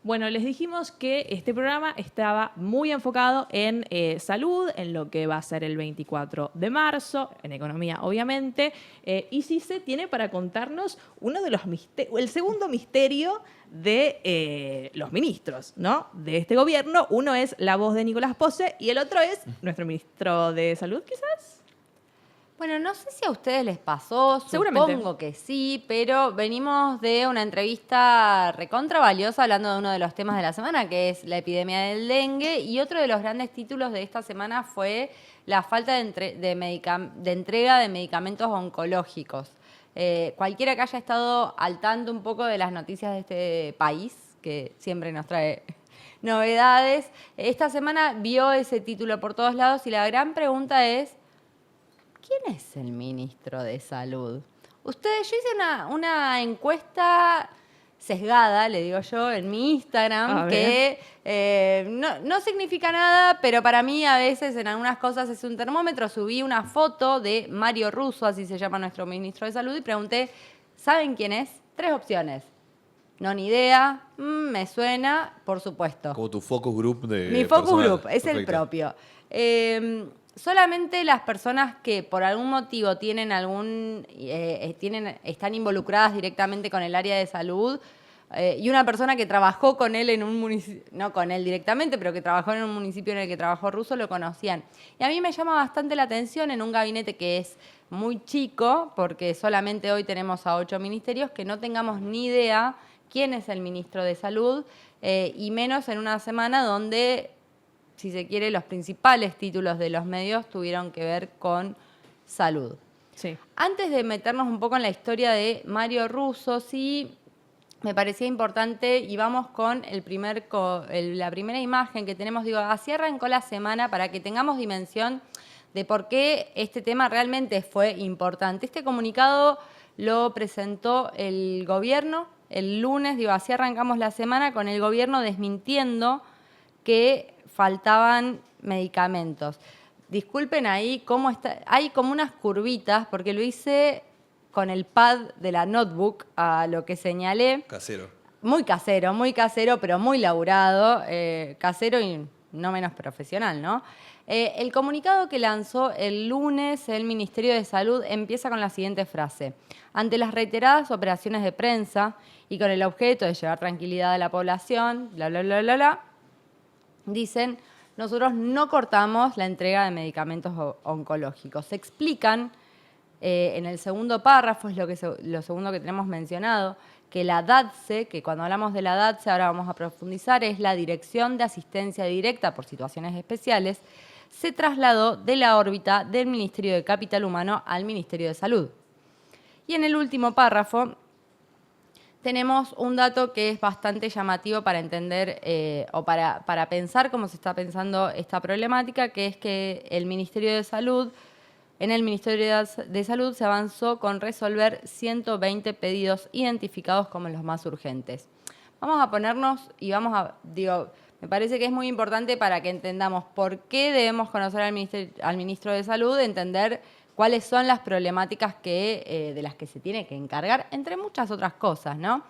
Bueno, les dijimos que este programa estaba muy enfocado en salud, en lo que va a ser el 24 de marzo, en economía, obviamente. Y Cise tiene para contarnos uno de los el segundo misterio de los ministros, ¿no? De este gobierno. Uno es la voz de Nicolás Posse y el otro es nuestro ministro de Salud, quizás. Bueno, no sé si a ustedes les pasó, Seguramente. supongo que sí, pero venimos de una entrevista recontra valiosa hablando de uno de los temas de la semana, que es la epidemia del dengue, y otro de los grandes títulos de esta semana fue la falta de entrega de medicamentos oncológicos. Cualquiera que haya estado al tanto un poco de las noticias de este país, que siempre nos trae novedades, esta semana vio ese título por todos lados y la gran pregunta es: ¿quién es el ministro de Salud? Ustedes, yo hice una encuesta sesgada, le digo yo, en mi Instagram, A ver. que no significa nada, pero para mí a veces en algunas cosas es un termómetro. Subí una foto de Mario Russo, así se llama nuestro ministro de Salud, y pregunté, ¿saben quién es? 3 opciones. No, ni idea, me suena, por supuesto. Como tu focus group de Mi focus personal. group es el Perfecto. propio. Solamente las personas que por algún motivo tienen están involucradas directamente con el área de salud, y una persona que trabajó con él en un municipio, no con él directamente, pero que trabajó en un municipio en el que trabajó Russo, lo conocían. Y a mí me llama bastante la atención en un gabinete que es muy chico, porque solamente hoy tenemos a 8 ministerios, que no tengamos ni idea quién es el ministro de Salud, y menos en una semana donde, si se quiere, los principales títulos de los medios tuvieron que ver con salud. Sí. Antes de meternos un poco en la historia de Mario Russo, sí me parecía importante, y vamos con la primera imagen que tenemos. Digo, así arrancó la semana para que tengamos dimensión de por qué este tema realmente fue importante. Este comunicado lo presentó el gobierno el lunes, digo, así arrancamos la semana con el gobierno desmintiendo que faltaban medicamentos. Disculpen ahí cómo está, hay como unas curvitas, porque lo hice con el pad de la notebook a lo que señalé. Casero. Muy casero, pero muy laburado, casero y no menos profesional, ¿no? El comunicado que lanzó el lunes el Ministerio de Salud empieza con la siguiente frase: ante las reiteradas operaciones de prensa y con el objeto de llevar tranquilidad a la población, bla, bla, bla, bla, bla, dicen, nosotros no cortamos la entrega de medicamentos oncológicos. Se explican en el segundo párrafo, es lo segundo que tenemos mencionado, que la DATSE, que cuando hablamos de la DATSE, ahora vamos a profundizar, es la Dirección de Asistencia Directa por Situaciones Especiales, se trasladó de la órbita del Ministerio de Capital Humano al Ministerio de Salud. Y en el último párrafo tenemos un dato que es bastante llamativo para entender o para pensar cómo se está pensando esta problemática, que es que en el Ministerio de Salud se avanzó con resolver 120 pedidos identificados como los más urgentes. Vamos a ponernos y me parece que es muy importante para que entendamos por qué debemos conocer al ministro de Salud, entender cuáles son las problemáticas de las que se tiene que encargar, entre muchas otras cosas, ¿no?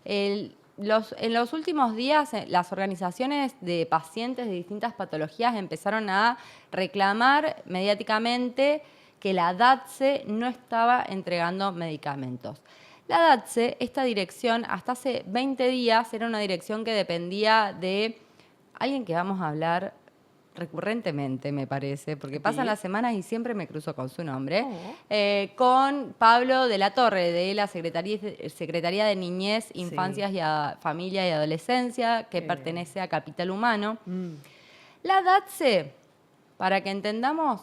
En los últimos días, las organizaciones de pacientes de distintas patologías empezaron a reclamar mediáticamente que la DATSE no estaba entregando medicamentos. La DATSE, esta dirección, hasta hace 20 días era una dirección que dependía de alguien que vamos a hablar recurrentemente, me parece, porque pasan las semanas y siempre me cruzo con su nombre, con Pablo de la Torre, de la Secretaría de Niñez, Infancias y Familia y Adolescencia, que pertenece a Capital Humano. La DATSE, para que entendamos,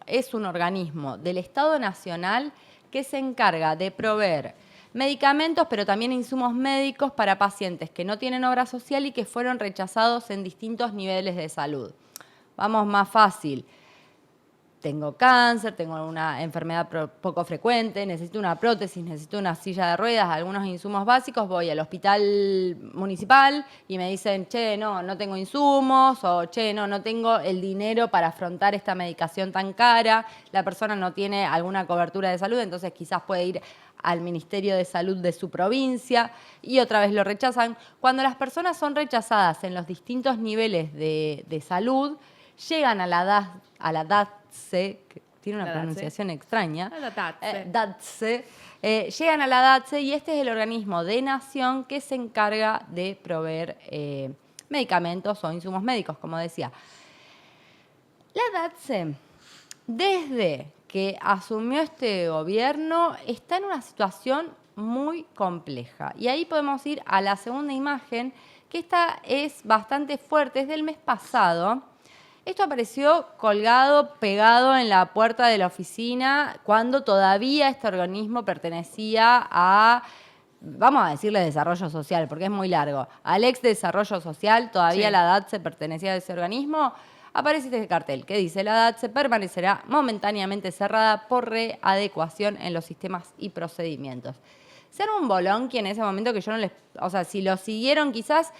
es un organismo del Estado Nacional que se encarga de proveer medicamentos, pero también insumos médicos para pacientes que no tienen obra social y que fueron rechazados en distintos niveles de salud. Vamos más fácil. tengo cáncer, tengo una enfermedad poco frecuente, necesito una prótesis, necesito una silla de ruedas, algunos insumos básicos, voy al hospital municipal y me dicen, che, no tengo insumos, o che, no tengo el dinero para afrontar esta medicación tan cara, la persona no tiene alguna cobertura de salud, entonces quizás puede ir al Ministerio de Salud de su provincia y otra vez lo rechazan. Cuando las personas son rechazadas en los distintos niveles de salud, llegan a la DATSE, que tiene una pronunciación extraña, DATSE, llegan a la DATSE y este es el organismo de nación que se encarga de proveer medicamentos o insumos médicos, como decía. La DATSE, desde que asumió este gobierno, está en una situación muy compleja. Y ahí podemos ir a la segunda imagen, que esta es bastante fuerte, es del mes pasado. Esto apareció colgado, pegado en la puerta de la oficina, cuando todavía este organismo pertenecía a, vamos a decirle desarrollo social, porque es muy largo, al ex desarrollo social, todavía la DATSE pertenecía a ese organismo. Aparece este cartel que dice: la DATSE permanecerá momentáneamente cerrada por readecuación en los sistemas y procedimientos. Se arma un bolón que en ese momento que yo no les... O sea, si lo siguieron quizás,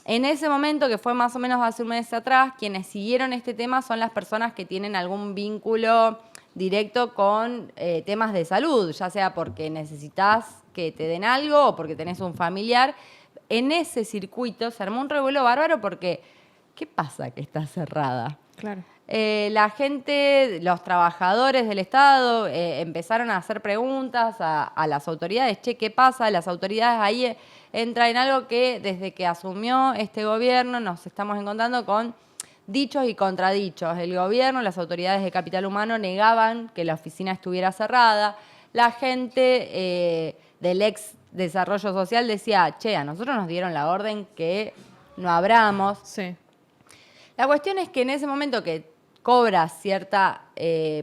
en ese momento, que fue más o menos hace un mes atrás, quienes siguieron este tema son las personas que tienen algún vínculo directo con temas de salud, ya sea porque necesitas que te den algo o porque tenés un familiar. En ese circuito se armó un revuelo bárbaro porque... ¿qué pasa que está cerrada? Claro. La gente, los trabajadores del Estado empezaron a hacer preguntas a las autoridades. Che, ¿qué pasa? Las autoridades ahí entran en algo que desde que asumió este gobierno nos estamos encontrando con dichos y contradichos. El gobierno, las autoridades de Capital Humano negaban que la oficina estuviera cerrada. La gente del ex desarrollo social decía, che, a nosotros nos dieron la orden que no abramos. Sí. La cuestión es que en ese momento que cobra cierta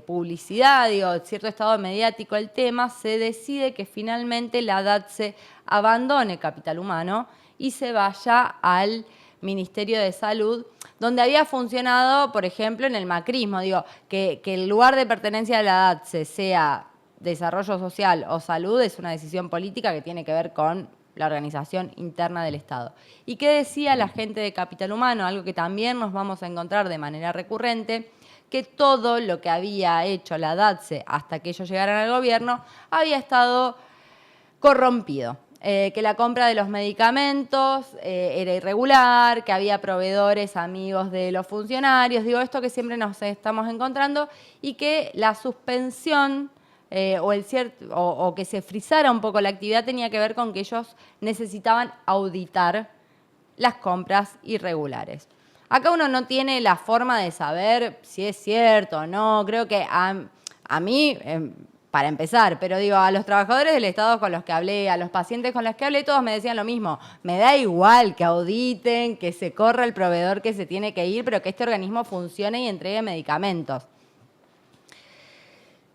publicidad, cierto estado mediático el tema, se decide que finalmente la DATSE abandone Capital Humano y se vaya al Ministerio de Salud, donde había funcionado, por ejemplo, en el macrismo. Que el lugar de pertenencia de la DATSE sea desarrollo social o salud es una decisión política que tiene que ver con la organización interna del Estado. ¿Y qué decía la gente de Capital Humano? Algo que también nos vamos a encontrar de manera recurrente, que todo lo que había hecho la DATSE hasta que ellos llegaran al gobierno había estado corrompido. Que la compra de los medicamentos era irregular, que había proveedores amigos de los funcionarios, esto que siempre nos estamos encontrando, y que la suspensión o que se frizara un poco la actividad tenía que ver con que ellos necesitaban auditar las compras irregulares. Acá uno no tiene la forma de saber si es cierto o no. Creo que a mí, para empezar, pero a los trabajadores del Estado con los que hablé, a los pacientes con los que hablé, todos me decían lo mismo. Me da igual que auditen, que se corra el proveedor que se tiene que ir, pero que este organismo funcione y entregue medicamentos.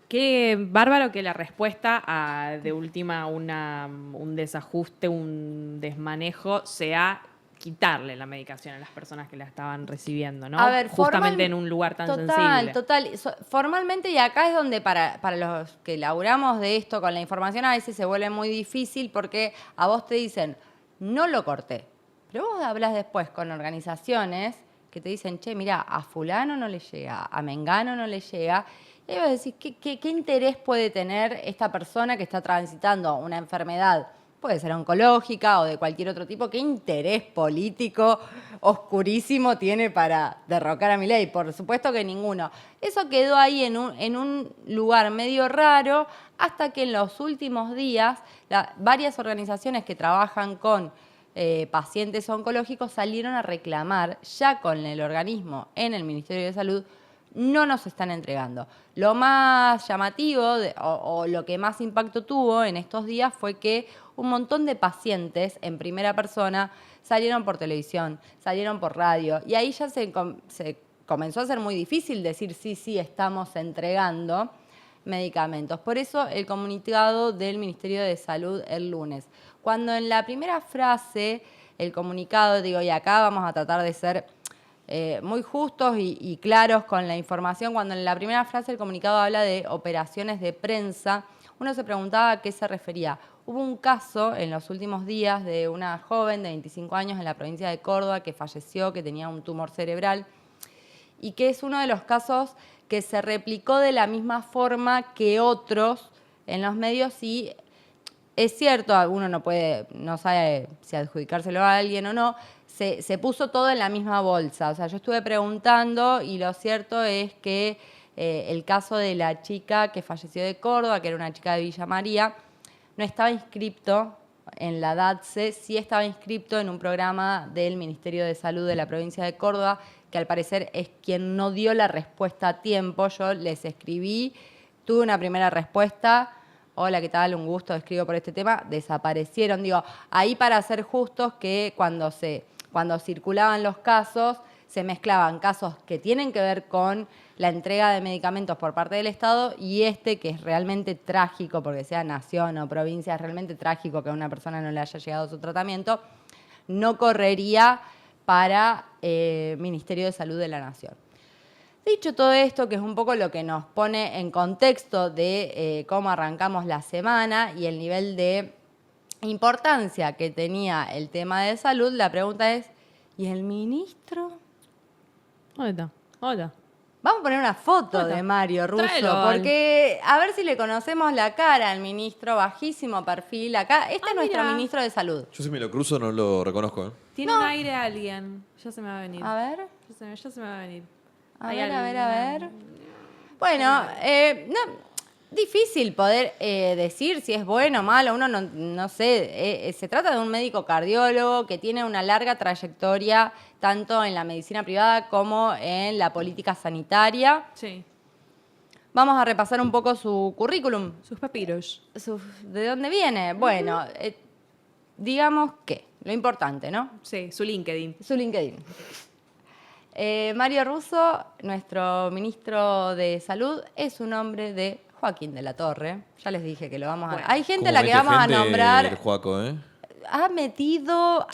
Qué bárbaro que la respuesta a, de última, un desajuste, un desmanejo, sea quitarle la medicación a las personas que la estaban recibiendo, ¿no? A ver, justamente en un lugar tan sensible. Total. Formalmente, y acá es donde para los que laburamos de esto con la información a veces se vuelve muy difícil porque a vos te dicen, no lo corté. Pero vos hablas después con organizaciones que te dicen, che, mira, a fulano no le llega, a mengano no le llega. Y ahí vas a decir, ¿qué interés puede tener esta persona que está transitando una enfermedad? Puede ser oncológica o de cualquier otro tipo. ¿Qué interés político oscurísimo tiene para derrocar a Milei? Por supuesto que ninguno. Eso quedó ahí en un lugar medio raro hasta que en los últimos días varias organizaciones que trabajan con pacientes oncológicos salieron a reclamar ya con el organismo en el Ministerio de Salud. No nos están entregando. Lo más llamativo o lo que más impacto tuvo en estos días fue que un montón de pacientes en primera persona salieron por televisión, salieron por radio, y ahí ya se comenzó a ser muy difícil decir sí, estamos entregando medicamentos. Por eso el comunicado del Ministerio de Salud el lunes. Cuando en la primera frase, el comunicado, y acá vamos a tratar de ser muy justos y claros con la información. Cuando en la primera frase el comunicado habla de operaciones de prensa, uno se preguntaba a qué se refería. Hubo un caso en los últimos días de una joven de 25 años en la provincia de Córdoba que falleció, que tenía un tumor cerebral, y que es uno de los casos que se replicó de la misma forma que otros en los medios, y es cierto, uno no sabe si adjudicárselo a alguien o no, se puso todo en la misma bolsa. O sea, yo estuve preguntando y lo cierto es que el caso de la chica que falleció de Córdoba, que era una chica de Villa María, no estaba inscripto en la DATSE, sí estaba inscripto en un programa del Ministerio de Salud de la provincia de Córdoba, que al parecer es quien no dio la respuesta a tiempo. Yo les escribí, tuve una primera respuesta: hola, ¿qué tal? Un gusto, escribo por este tema. Desaparecieron. Digo, ahí para ser justos, que cuando circulaban los casos, se mezclaban casos que tienen que ver con la entrega de medicamentos por parte del Estado y que es realmente trágico, porque sea nación o provincia, es realmente trágico que a una persona no le haya llegado su tratamiento, no correría para Ministerio de Salud de la Nación. Dicho todo esto, que es un poco lo que nos pone en contexto de cómo arrancamos la semana y el nivel de importancia que tenía el tema de salud, la pregunta es, ¿y el ministro? ¿Dónde está? Hola. Vamos a poner una foto de Mario Russo, Tráelo, porque a ver si le conocemos la cara al ministro, bajísimo perfil. Acá, este es nuestro mira. ministro de Salud. Yo si me lo cruzo no lo reconozco, ¿eh? Tiene un aire a alguien. Ya se me va a venir. A ver, Ya se me va a venir. a Hay ver, a ver, a alguien. ver. Bueno, difícil poder decir si es bueno o malo. Uno no sé. Se trata de un médico cardiólogo que tiene una larga trayectoria tanto en la medicina privada como en la política sanitaria. Sí. Vamos a repasar un poco su currículum. Sus papiros. ¿De dónde viene? Bueno, digamos que, lo importante, ¿no? Sí, su LinkedIn. Su LinkedIn. Mario Russo, nuestro ministro de Salud, es un hombre de Joaquín de la Torre. Ya les dije que lo vamos a... Bueno, Hay gente a Cómo la que mete vamos a gente nombrar. el Juaco, ¿eh? Ha metido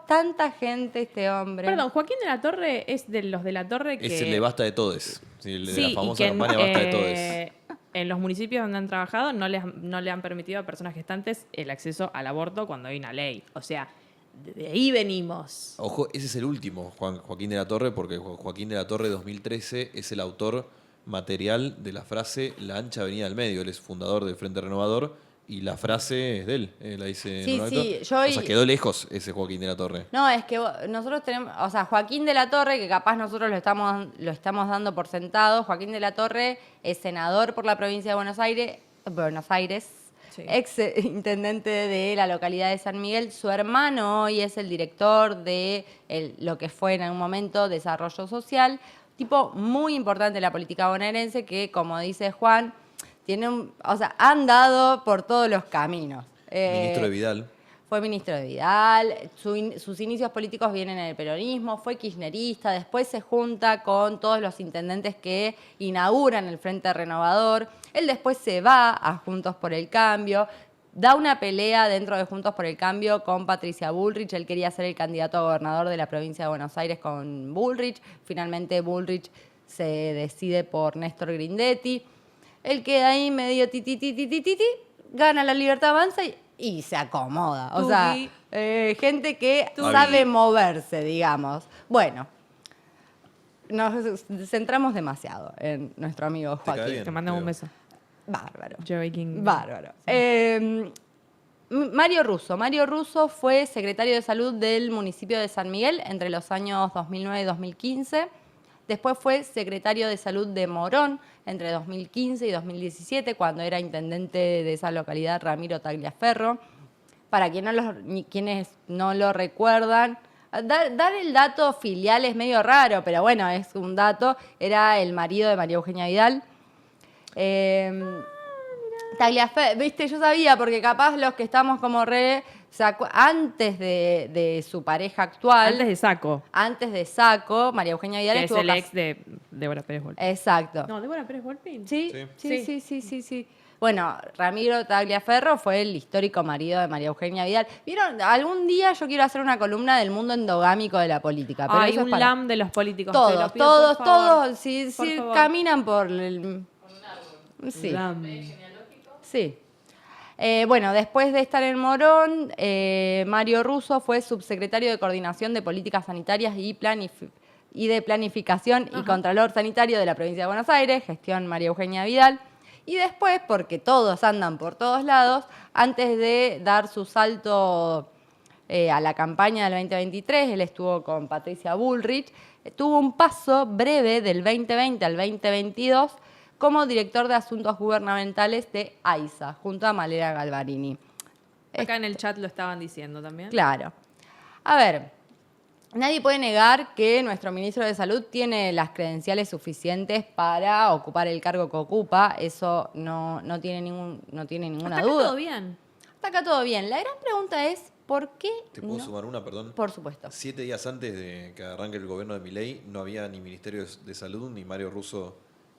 tanta gente este hombre. Perdón, Joaquín de la Torre es de los de la Torre que... Es el de Basta de Todes. Sí, el de Sí, la y famosa que campaña Basta de Todes. en los municipios donde han trabajado no le han permitido a personas gestantes el acceso al aborto cuando hay una ley. O sea, de ahí venimos. Ojo, ese es el último, Joaquín de la Torre, porque Joaquín de la Torre 2013 es el autor material de la frase La ancha avenida del medio. Él es fundador del Frente Renovador y la frase es de él. La dice Sí, Norberto. sí, O sea, quedó lejos ese Joaquín de la Torre. No, es que nosotros tenemos, o sea, Joaquín de la Torre, que capaz nosotros lo estamos dando por sentado. Joaquín de la Torre es senador por la provincia de Buenos Aires, Sí. ex intendente de la localidad de San Miguel. Su hermano hoy es el director de lo que fue en algún momento Desarrollo Social. Tipo muy importante de la política bonaerense que, como dice Juan, ha andado por todos los caminos. Ministro de Vidal. Fue ministro de Vidal, sus inicios políticos vienen en el peronismo, fue kirchnerista, después se junta con todos los intendentes que inauguran el Frente Renovador. Él después se va a Juntos por el Cambio, da una pelea dentro de Juntos por el Cambio con Patricia Bullrich. Él quería ser el candidato a gobernador de la provincia de Buenos Aires con Bullrich. Finalmente Bullrich se decide por Néstor Grindetti. Él queda ahí medio gana La Libertad Avanza y se acomoda. O sea, gente que sabe moverse, digamos. Bueno, nos centramos demasiado en nuestro amigo Te cae Joaquín. bien. Te mandamos un beso. Bárbaro. Joey King. Bárbaro. Mario Russo fue secretario de Salud del municipio de San Miguel entre los años 2009 y 2015. Después fue secretario de Salud de Morón entre 2015 y 2017, cuando era intendente de esa localidad Ramiro Tagliaferro. Para quienes no lo recuerdan, dar el dato filial es medio raro, pero bueno, es un dato. Era el marido de María Eugenia Vidal. Tagliaferro, viste, yo sabía, porque capaz los que estamos como antes de su pareja actual. Antes de Saco, María Eugenia Vidal que estuvo es el ex de Débora Pérez Volpín. Exacto. No, ¿Débora Pérez Volpín? Sí. Bueno, Ramiro Tagliaferro fue el histórico marido de María Eugenia Vidal. ¿Vieron? Algún día yo quiero hacer una columna del mundo endogámico de la política. Pero Hay eso es un para... LAM de los políticos. te lo Todos, pido, por favor. todos, si Por favor. caminan por el... Sí, LAM. sí. Bueno, después de estar en Morón, Mario Russo fue subsecretario de Coordinación de Políticas Sanitarias y de Planificación y Contralor Sanitario de la Provincia de Buenos Aires, gestión María Eugenia Vidal. Y después, porque todos andan por todos lados, antes de dar su salto a la campaña del 2023, él estuvo con Patricia Bullrich, tuvo un paso breve del 2020 al 2022 como director de Asuntos Gubernamentales de AISA, junto a Malera Galvarini. Acá en el chat lo estaban diciendo también. Claro. A ver, nadie puede negar que nuestro ministro de Salud tiene las credenciales suficientes para ocupar el cargo que ocupa. Eso no tiene ninguna Hasta acá duda. todo bien. Hasta acá todo bien. La gran pregunta es, ¿por qué ¿Te puedo no? sumar una, perdón? Por supuesto. 7 días antes de que arranque el gobierno de Milei, no había ni Ministerio de Salud ni Mario Russo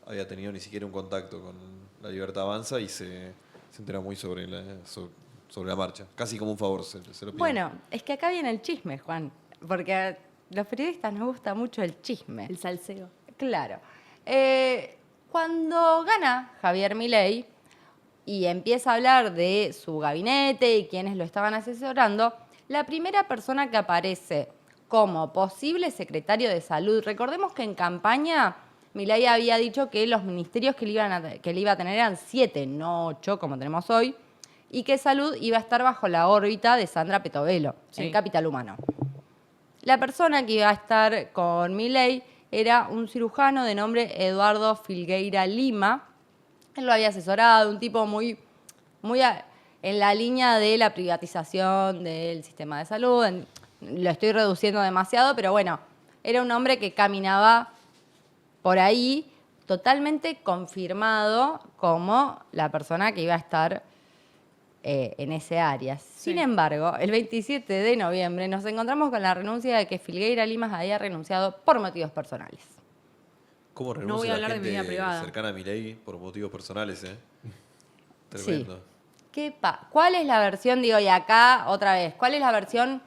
había tenido ni siquiera un contacto con La Libertad Avanza y se entera muy sobre la marcha. Casi como un favor se lo pido. Bueno, es que acá viene el chisme, Juan, porque a los periodistas nos gusta mucho el chisme. El salseo. Claro. Cuando gana Javier Milei y empieza a hablar de su gabinete y quienes lo estaban asesorando, la primera persona que aparece como posible secretario de Salud, recordemos que en campaña Milei había dicho que los ministerios que le iba a tener eran 7, no 8, como tenemos hoy, y que Salud iba a estar bajo la órbita de Sandra Petovelo, Sí. en Capital Humano. La persona que iba a estar con Milei era un cirujano de nombre Eduardo Filgueira Lima. Él lo había asesorado, un tipo muy en la línea de la privatización del sistema de salud. Lo estoy reduciendo demasiado, pero bueno, era un hombre que caminaba por ahí totalmente confirmado como la persona que iba a estar en ese área. Sin embargo, el 27 de noviembre nos encontramos con la renuncia de que Filgueira Limas había renunciado por motivos personales. ¿Cómo No voy renuncia a hablar la de mi gente vida privada. cercana a Milei por motivos personales, Tremendo. Sí. ¿Cuál es la versión, digo, y acá otra vez, cuál es la versión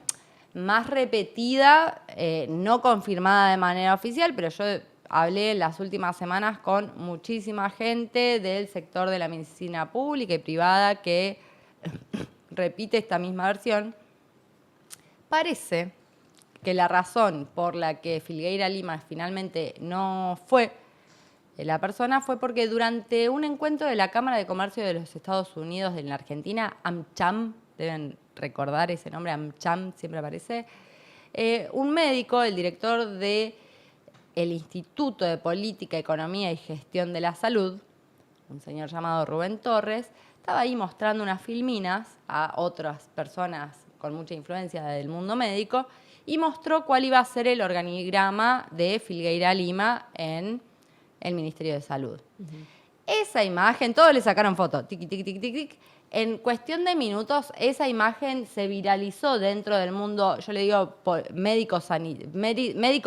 más repetida, no confirmada de manera oficial, pero yo hablé en las últimas semanas con muchísima gente del sector de la medicina pública y privada que repite esta misma versión? Parece que la razón por la que Filgueira Lima finalmente no fue la persona fue porque durante un encuentro de la Cámara de Comercio de los Estados Unidos en la Argentina, AmCham, deben recordar ese nombre, AmCham siempre aparece, un médico, el director del Instituto de Política, Economía y Gestión de la Salud, un señor llamado Rubén Torres, estaba ahí mostrando unas filminas a otras personas con mucha influencia del mundo médico y mostró cuál iba a ser el organigrama de Filgueira Lima en el Ministerio de Salud. Esa imagen, todos le sacaron foto, tic, tic, tic, tic, tic. En cuestión de minutos, esa imagen se viralizó dentro del mundo, yo le digo médico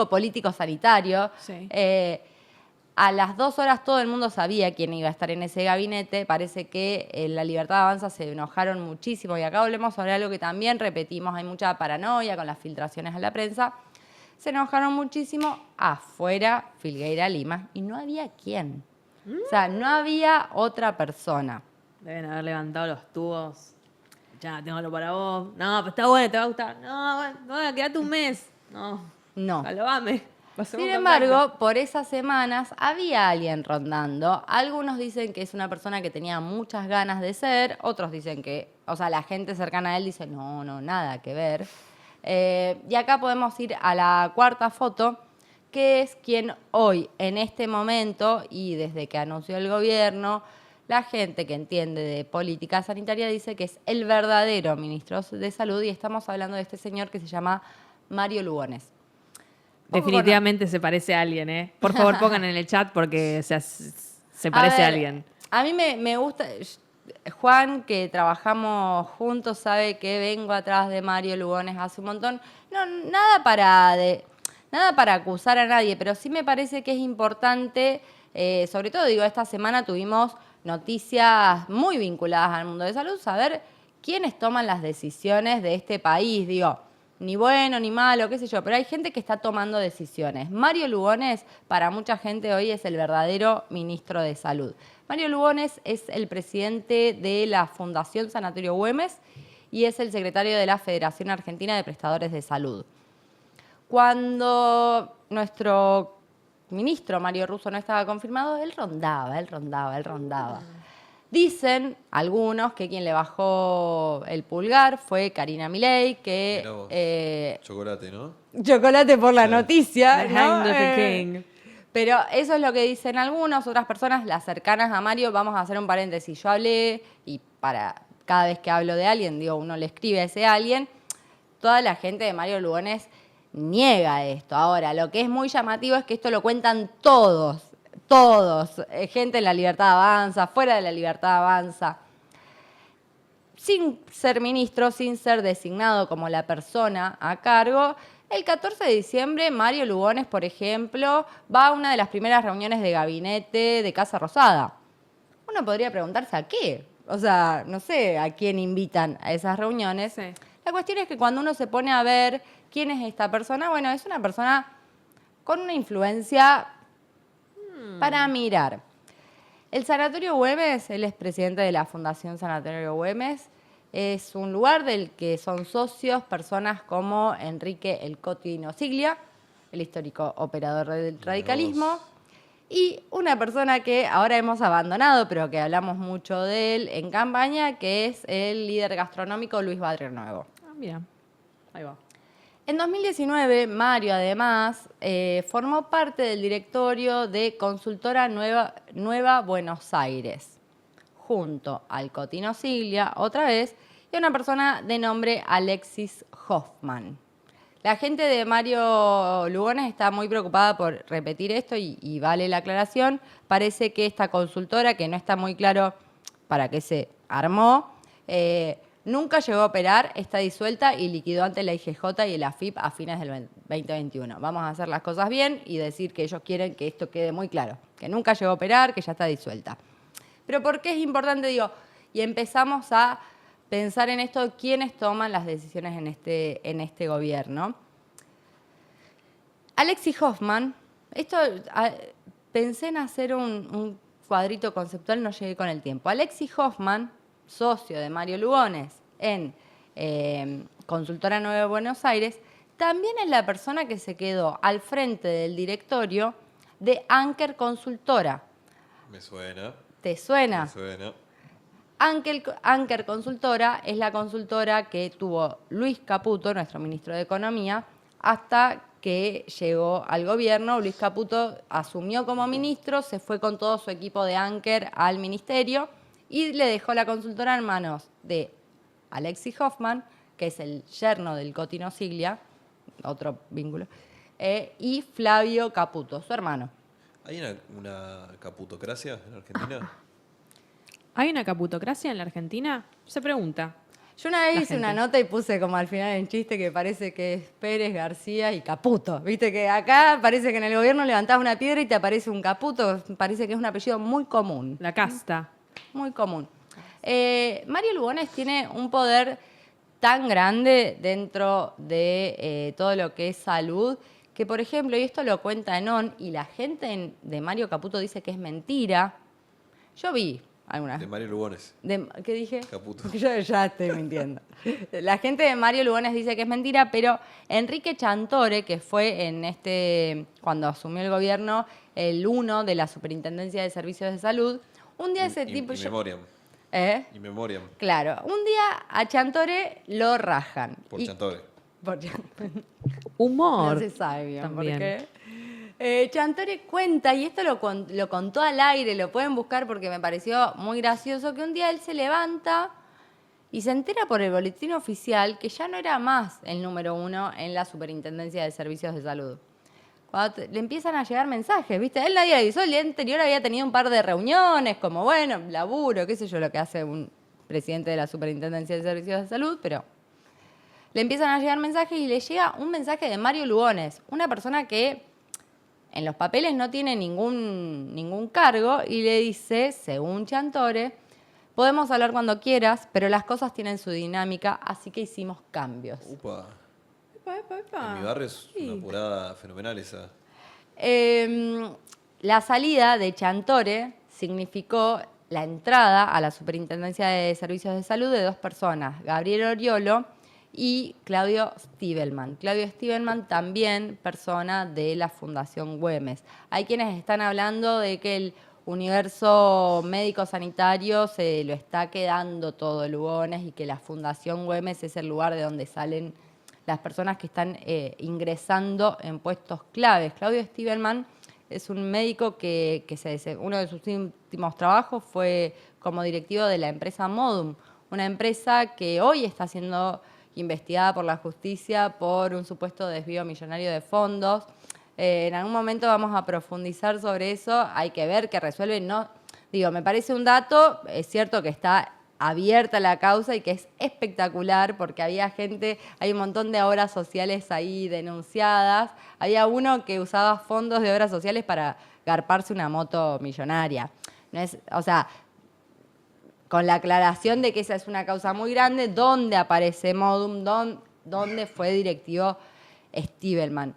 político sanitario. Sí. A las 2 horas todo el mundo sabía quién iba a estar en ese gabinete. Parece que en La Libertad Avanza se enojaron muchísimo. Y acá hablemos sobre algo que también repetimos. Hay mucha paranoia con las filtraciones a la prensa. Se enojaron muchísimo. Afuera, Filgueira Lima. Y no había quién. O sea, no había otra persona. Deben haber levantado los tubos. Ya, tengo algo para vos. No, pero está bueno, te va a gustar. No, bueno, quédate un mes. No. Salvame. Sin embargo, por esas semanas había alguien rondando. Algunos dicen que es una persona que tenía muchas ganas de ser, otros dicen que, o sea, la gente cercana a él dice, no, nada que ver. Y acá podemos ir a la cuarta foto, que es quien hoy, en este momento, y desde que anunció el gobierno, la gente que entiende de política sanitaria dice que es el verdadero ministro de Salud, y estamos hablando de este señor que se llama Mario Lugones. Definitivamente se parece a alguien, ¿eh? Por favor, pongan en el chat porque se parece a alguien. A mí me gusta. Juan, que trabajamos juntos, sabe que vengo atrás de Mario Lugones hace un montón. No, nada para acusar a nadie, pero sí me parece que es importante, sobre todo, digo, esta semana tuvimos noticias muy vinculadas al mundo de salud, saber quiénes toman las decisiones de este país. Digo, ni bueno ni malo, qué sé yo, pero hay gente que está tomando decisiones. Mario Lugones, para mucha gente hoy, es el verdadero ministro de Salud. Mario Lugones es el presidente de la Fundación Sanatorio Güemes y es el secretario de la Federación Argentina de Prestadores de Salud. Cuando nuestro ministro Mario Russo no estaba confirmado, él rondaba. Dicen algunos que quien le bajó el pulgar fue Karina Milei, que... Chocolate, ¿no? Chocolate por la noticia, The ¿no? hand of the king. Pero eso es lo que dicen algunos, otras personas, las cercanas a Mario. Vamos a hacer un paréntesis. Yo hablé, y para cada vez que hablo de alguien, digo, uno le escribe a ese alguien, toda la gente de Mario Lugones niega esto. Ahora, lo que es muy llamativo es que esto lo cuentan todos, gente en La Libertad Avanza, fuera de La Libertad Avanza, sin ser ministro, sin ser designado como la persona a cargo. El 14 de diciembre, Mario Lugones, por ejemplo, va a una de las primeras reuniones de gabinete de Casa Rosada. Uno podría preguntarse a qué. O sea, no sé a quién invitan a esas reuniones. Sí. La cuestión es que cuando uno se pone a ver quién es esta persona, bueno, es una persona con una influencia para mirar. El Sanatorio Güemes, él es presidente de la Fundación Sanatorio Güemes, es un lugar del que son socios personas como Enrique El Cotino Siglia, el histórico operador del radicalismo, y una persona que ahora hemos abandonado, pero que hablamos mucho de él en campaña, que es el líder gastronómico Luis Barrionuevo. Ah, mira, ahí va. En 2019, Mario, además, formó parte del directorio de Consultora Nueva Buenos Aires, junto al Cotino Siglia, otra vez, y a una persona de nombre Alexis Hoffman. La gente de Mario Lugones está muy preocupada por repetir esto y vale la aclaración. Parece que esta consultora, que no está muy claro para qué se armó, nunca llegó a operar, está disuelta y liquidó ante la IGJ y la AFIP a fines del 2021. Vamos a hacer las cosas bien y decir que ellos quieren que esto quede muy claro, que nunca llegó a operar, que ya está disuelta. Pero ¿por qué es importante? Digo, y empezamos a pensar en esto, quiénes toman las decisiones en este gobierno. Alexis Hoffman, pensé en hacer un cuadrito conceptual, no llegué con el tiempo. Alexis Hoffman, socio de Mario Lugones en Consultora Nueva Buenos Aires, también es la persona que se quedó al frente del directorio de Anker Consultora. Me suena. ¿Te suena? Me suena. Anker Consultora es la consultora que tuvo Luis Caputo, nuestro ministro de Economía, hasta que llegó al gobierno. Luis Caputo asumió como ministro, se fue con todo su equipo de Anker al ministerio y le dejó la consultora en manos de Alexis Hoffman, que es el yerno del Cotino Siglia, otro vínculo, y Flavio Caputo, su hermano. ¿Hay una caputocracia en Argentina? ¿Hay una caputocracia en la Argentina? Se pregunta. Yo una vez La hice gente. una nota y puse como al final en chiste que parece que es Pérez, García y Caputo. Viste que acá parece que en el gobierno levantás una piedra y te aparece un Caputo. Parece que es un apellido muy común. La casta. Muy común. Mario Lugones tiene un poder tan grande dentro de todo lo que es salud que, por ejemplo, y esto lo cuenta Enon, y la gente de Mario Caputo dice que es mentira. Yo vi algunas. De Mario Lugones. ¿Qué dije? Caputo. Yo ya estoy mintiendo. La gente de Mario Lugones dice que es mentira, pero Enrique Chantore, que fue cuando asumió el gobierno, el uno de la Superintendencia de Servicios de Salud, un día ese tipo... In memoriam. In memoriam. Claro, un día a Chantore lo rajan. Por Chantore. Por Chantore. Humor. No se sabe bien también. por qué. Chantore cuenta, y esto lo contó al aire, lo pueden buscar porque me pareció muy gracioso, que un día él se levanta y se entera por el boletín oficial que ya no era más el número 1 en la Superintendencia de Servicios de Salud. Cuando le empiezan a llegar mensajes, ¿viste? Él nadie le avisó, el día anterior había tenido un par de reuniones, como, bueno, laburo, qué sé yo, lo que hace un presidente de la Superintendencia de Servicios de Salud, pero le empiezan a llegar mensajes y le llega un mensaje de Mario Lugones, una persona que en los papeles no tiene ningún cargo y le dice, según Chantore, podemos hablar cuando quieras, pero las cosas tienen su dinámica, así que hicimos cambios. Upa. Epa, epa, epa. En mi barrio es Sí. una apurada fenomenal esa. La salida de Chantore significó la entrada a la Superintendencia de Servicios de Salud de 2 personas, Gabriel Oriolo y Claudio Stivelman. Claudio Stivelman también persona de la Fundación Güemes. Hay quienes están hablando de que el universo médico-sanitario se lo está quedando todo Lugones y que la Fundación Güemes es el lugar de donde salen las personas que están ingresando en puestos claves. Claudio Stivelman es un médico que uno de sus últimos trabajos fue como directivo de la empresa Modum, una empresa que hoy está siendo investigada por la justicia por un supuesto desvío millonario de fondos. En algún momento vamos a profundizar sobre eso, hay que ver qué resuelve. No, digo, me parece un dato, es cierto que está abierta la causa y que es espectacular porque hay un montón de obras sociales ahí denunciadas. Había uno que usaba fondos de obras sociales para garparse una moto millonaria. No es, o sea, con la aclaración de que esa es una causa muy grande, ¿dónde aparece Modum? ¿Dónde fue directivo Stivelman?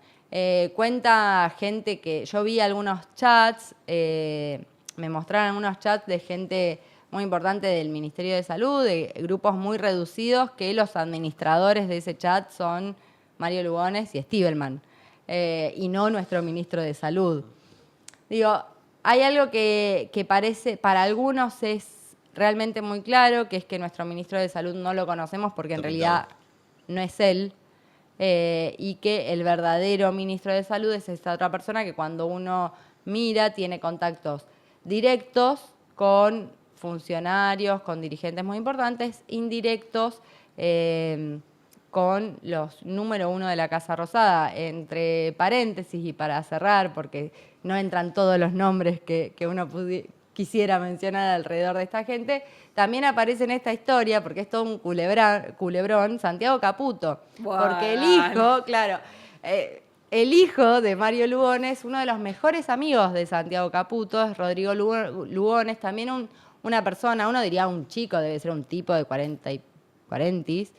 Cuenta gente que yo vi algunos chats, me mostraron algunos chats de gente muy importante del Ministerio de Salud, de grupos muy reducidos, que los administradores de ese chat son Mario Lugones y Stivelman, y no nuestro ministro de Salud. Digo, hay algo que parece, para algunos es realmente muy claro, que es que nuestro ministro de Salud no lo conocemos porque en realidad no es él, y que el verdadero ministro de Salud es esta otra persona que cuando uno mira tiene contactos directos con funcionarios, con dirigentes muy importantes, indirectos con los número 1 de la Casa Rosada. Entre paréntesis y para cerrar, porque no entran todos los nombres que uno quisiera mencionar alrededor de esta gente, también aparece en esta historia, porque es todo un culebrón, Santiago Caputo. Bueno. Porque el hijo, claro, el hijo de Mario Lugones, uno de los mejores amigos de Santiago Caputo, es Rodrigo Lugones, también una persona, uno diría un chico, debe ser un tipo de 40s,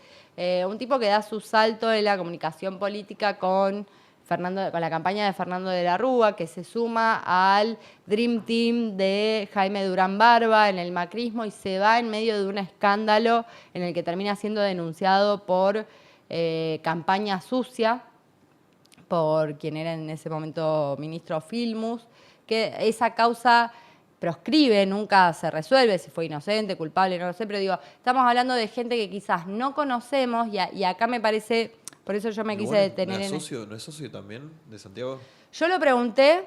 un tipo que da su salto en la comunicación política con la campaña de Fernando de la Rúa, que se suma al Dream Team de Jaime Durán Barba en el macrismo y se va en medio de un escándalo en el que termina siendo denunciado por campaña sucia, por quien era en ese momento ministro Filmus, que esa causa proscribe, nunca se resuelve si fue inocente, culpable, no lo sé, pero digo, estamos hablando de gente que quizás no conocemos y acá me parece, por eso yo me quise detener ¿No en es socio también de Santiago? Yo lo pregunté,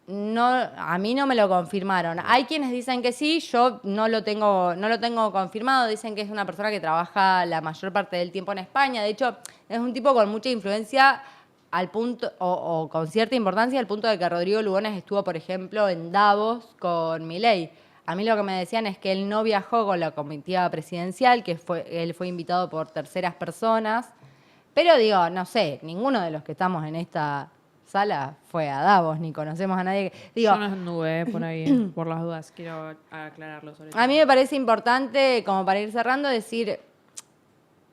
a mí no me lo confirmaron. Hay quienes dicen que sí, yo no lo tengo confirmado, dicen que es una persona que trabaja la mayor parte del tiempo en España, de hecho es un tipo con mucha influencia al punto, o con cierta importancia al punto de que Rodrigo Lugones estuvo, por ejemplo, en Davos con Milei. A mí lo que me decían es que él no viajó con la comitiva presidencial, que él fue invitado por terceras personas, pero digo, no sé, ninguno de los que estamos en esta sala fue a Davos, ni conocemos a nadie. Digo, yo no anduve por ahí, por las dudas, quiero aclararlo sobre todo. a mí me parece importante, como para ir cerrando, decir,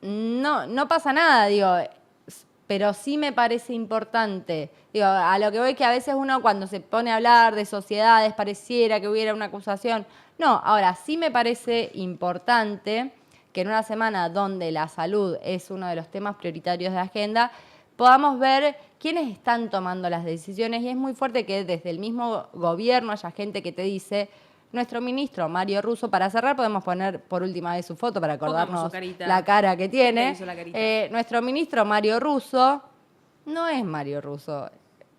no pasa nada, digo, pero sí me parece importante. Digo, a lo que voy que a veces uno cuando se pone a hablar de sociedades pareciera que hubiera una acusación. No, ahora sí me parece importante que en una semana donde la salud es uno de los temas prioritarios de la agenda, podamos ver quiénes están tomando las decisiones. Y es muy fuerte que desde el mismo gobierno haya gente que te dice, nuestro ministro Mario Russo, para cerrar podemos poner por última vez su foto para acordarnos la cara que tiene. Hizo la carita. Nuestro ministro Mario Russo no es Mario Russo.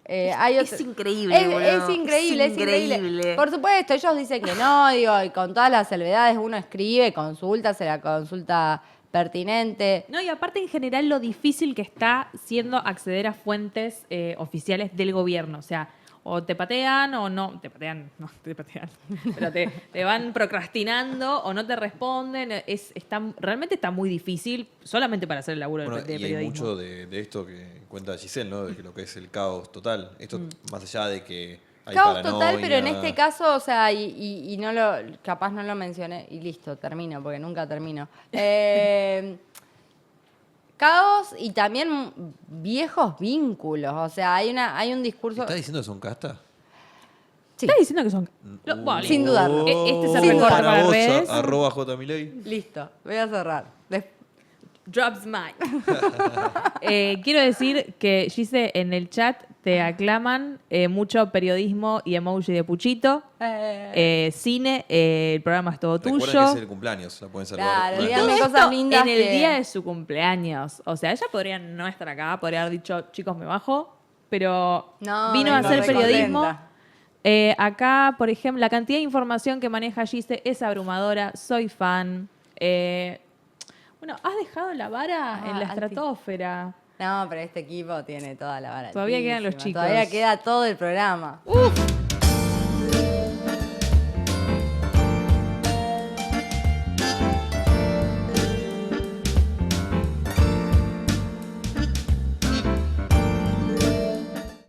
Es increíble, boludo. Es increíble. Por supuesto, ellos dicen que no, digo, y con todas las salvedades uno escribe, consulta, se la consulta pertinente. No, y aparte en general lo difícil que está siendo acceder a fuentes oficiales del gobierno. O sea, o te patean o no. Te patean, no, te patean. Pero te van procrastinando o no te responden. Realmente está muy difícil solamente para hacer el laburo Bueno, de y hay periodismo. mucho de esto que cuenta Giselle, ¿no? De que lo que es el caos total. Esto más allá de que hay Caos paranoia. total, pero en este caso, o sea, y no lo, capaz no lo mencioné, y listo, termino, porque nunca termino. Caos y también viejos vínculos, o sea, hay un discurso... ¿Estás diciendo que son castas? Sí, ¿Estás diciendo que son...? Bueno, Sin dudarlo. Este se Sin recorta dudarlo. para Vos, redes. arroba jmiley. listo, voy a cerrar. Drops mine. Quiero decir que, Gise, en el chat te aclaman mucho periodismo y emoji de Puchito. Cine, el programa es todo Recuerden tuyo. que es el cumpleaños, la pueden saludar. Claro, Bueno, díganme Todo cosas esto lindas en el que- día de su cumpleaños. O sea, ella podría no estar acá, podría haber dicho, chicos, me bajo, pero No, vino a vengo hacer recontenta. periodismo. Acá, por ejemplo, la cantidad de información que maneja Gise es abrumadora, soy fan. Bueno, has dejado la vara en la alti- estratosfera. No, pero este equipo tiene toda la vara. Todavía quedan los altísima. chicos. Todavía queda todo el programa. ¡Uf!